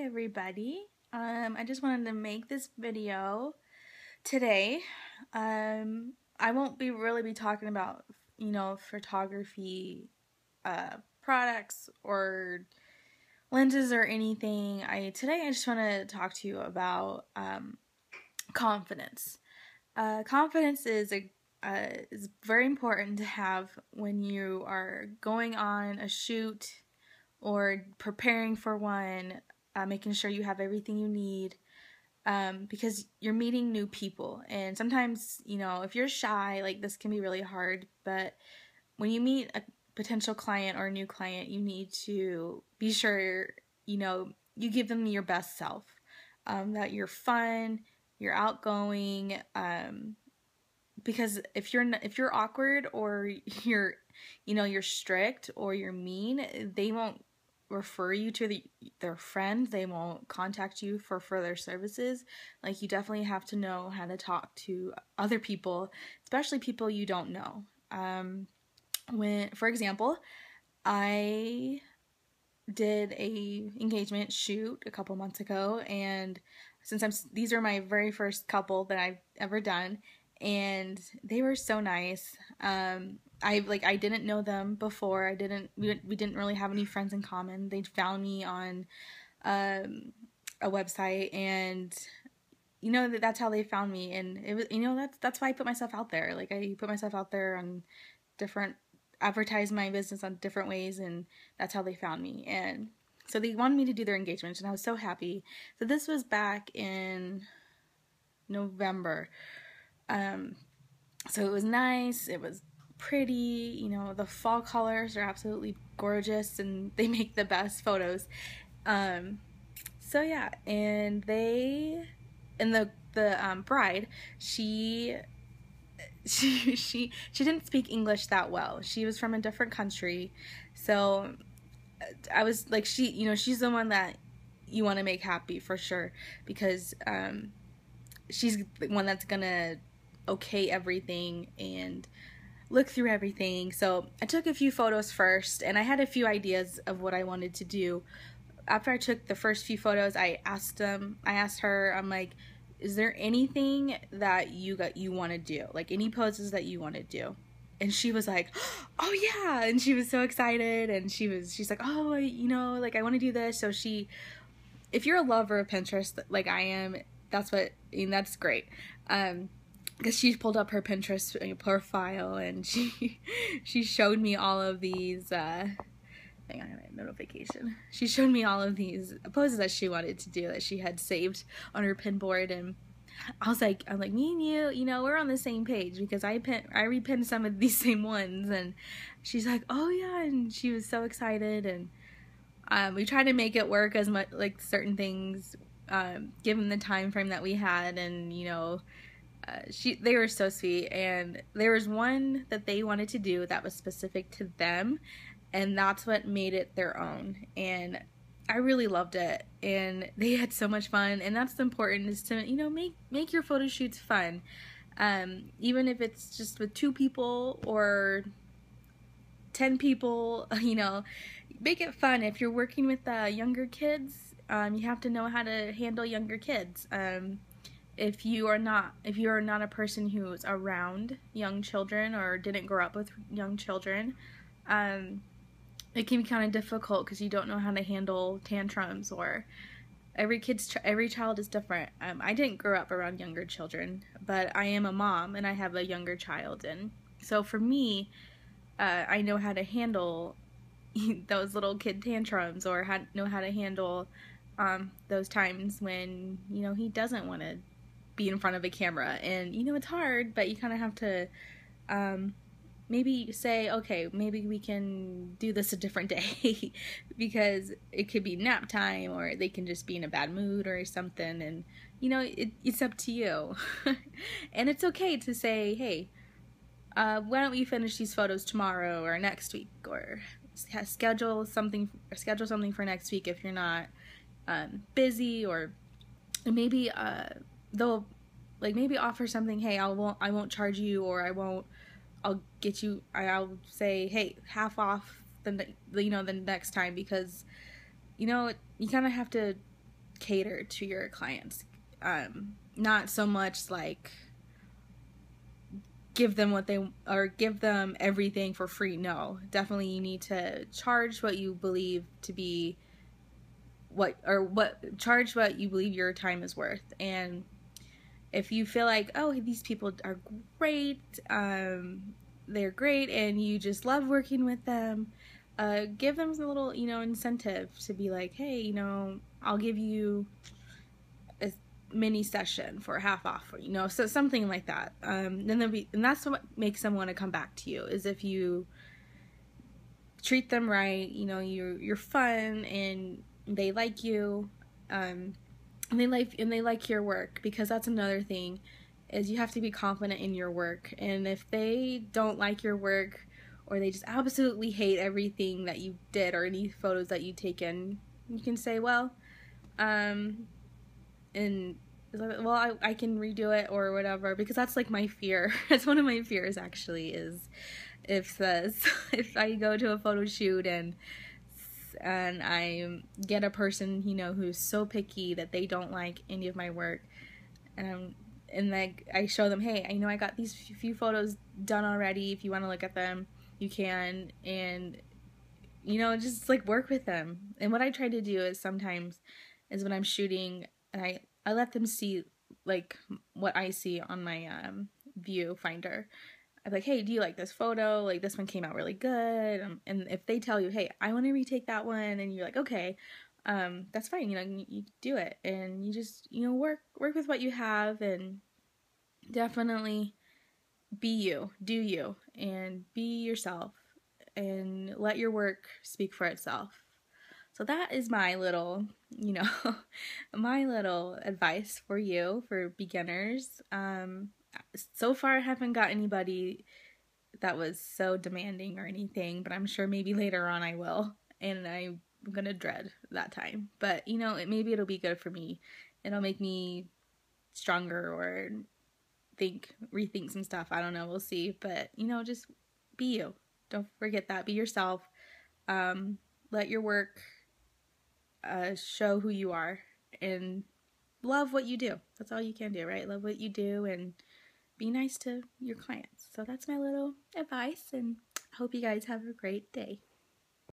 everybody. I just wanted to make this video today. I won't really be talking about, photography products or lenses or anything. Today I just want to talk to you about confidence. Confidence is very important to have when you are going on a shoot or preparing for one, making sure you have everything you need, because you're meeting new people. And sometimes, if you're shy, like, this can be really hard, but when you meet a potential client or a new client, you need to be sure, you give them your best self, that you're fun, you're outgoing, because if you're awkward or you're strict or you're mean, they won't refer you to their friend. They won't contact you for further services. Like, you definitely have to know how to talk to other people, especially people you don't know. For example, I did a engagement shoot a couple months ago, and these are my very first couple that I've ever done, and they were so nice. I didn't know them before. We didn't really have any friends in common. They found me on a website, and that's how they found me. And it was, that's why I put myself out there. Like, I put myself out there on advertise my business on different ways, and that's how they found me. And so they wanted me to do their engagement, and I was so happy. So this was back in November. So it was nice, it was pretty, the fall colors are absolutely gorgeous, and they make the best photos. So yeah, and the bride, she didn't speak English that well. She was from a different country, so I was like, she's the one that you want to make happy for sure, because she's the one that's gonna okay everything and look through everything. So I took a few photos first, and I had a few ideas of what I wanted to do. After I took the first few photos, I asked her, I'm like, is there anything that you want to do? Like, any poses that you want to do? And she was like, oh yeah, and she was so excited, and she's like, oh, like, I want to do this. So if you're a lover of Pinterest like I am, that's great. Because she pulled up her Pinterest profile, and she showed me all of these, hang on, I have a notification. She showed me all of these poses that she wanted to do, that she had saved on her pin board, and I'm like, me and you, we're on the same page, because I repinned some of these same ones. And she's like, oh yeah, and she was so excited, and we tried to make it work as much, like, certain things, given the time frame that we had, and they were so sweet. And there was one that they wanted to do that was specific to them, and that's what made it their own, and I really loved it, and they had so much fun. And that's important, is to make your photo shoots fun, even if it's just with 2 people or 10 people. Make it fun. If you're working with younger kids, you have to know how to handle younger kids. If you are not a person who's around young children or didn't grow up with young children, it can be kind of difficult, because you don't know how to handle tantrums, or every child is different. I didn't grow up around younger children, but I am a mom, and I have a younger child, and so for me, I know how to handle those little kid tantrums, or know how to handle those times when he doesn't want to be in front of a camera. And it's hard, but you kind of have to maybe say, okay, maybe we can do this a different day, because it could be nap time, or they can just be in a bad mood or something, and it's up to you. And it's okay to say, hey, why don't we finish these photos tomorrow or next week, or schedule something for next week if you're not busy. Or maybe they'll maybe offer something, hey, I won't charge you, or I'll say, hey, half off the next time, because you kind of have to cater to your clients. Not so much like give them what they, or give them everything for free. No, definitely you need to charge what you believe to be charge what you believe your time is worth. And if you feel like, oh, these people are great, they're great, and you just love working with them, give them a little, incentive to be like, hey, I'll give you a mini session for half off, so something like that. And that's what makes them want to come back to you, is if you treat them right, you're fun, and they like you, and they like your work, because that's another thing, is you have to be confident in your work. And if they don't like your work, or they just absolutely hate everything that you did or any photos that you've taken, you can say, well, I can redo it or whatever, because that's like my fear. That's one of my fears, actually, is if I go to a photo shoot and I get a person, who's so picky that they don't like any of my work, and like I show them, hey, I got these few photos done already. If you want to look at them, you can, and just like work with them. And what I try to do is sometimes is when I'm shooting, and I let them see like what I see on my viewfinder. I'm like, hey, do you like this photo? Like, this one came out really good. And if they tell you, hey, I want to retake that one, and you're like, okay, that's fine. You do it, and you just, work with what you have, and definitely be you, do you, and be yourself, and let your work speak for itself. So that is my little, my little advice for you, for beginners. So far I haven't got anybody that was so demanding or anything, but I'm sure maybe later on I will, and I'm gonna dread that time. But maybe it'll be good for me. It'll make me stronger, or rethink some stuff. I don't know, we'll see. But just be you. Don't forget that. Be yourself. Let your work show who you are, and love what you do. That's all you can do, right? Love what you do, and be nice to your clients. So that's my little advice, and I hope you guys have a great day.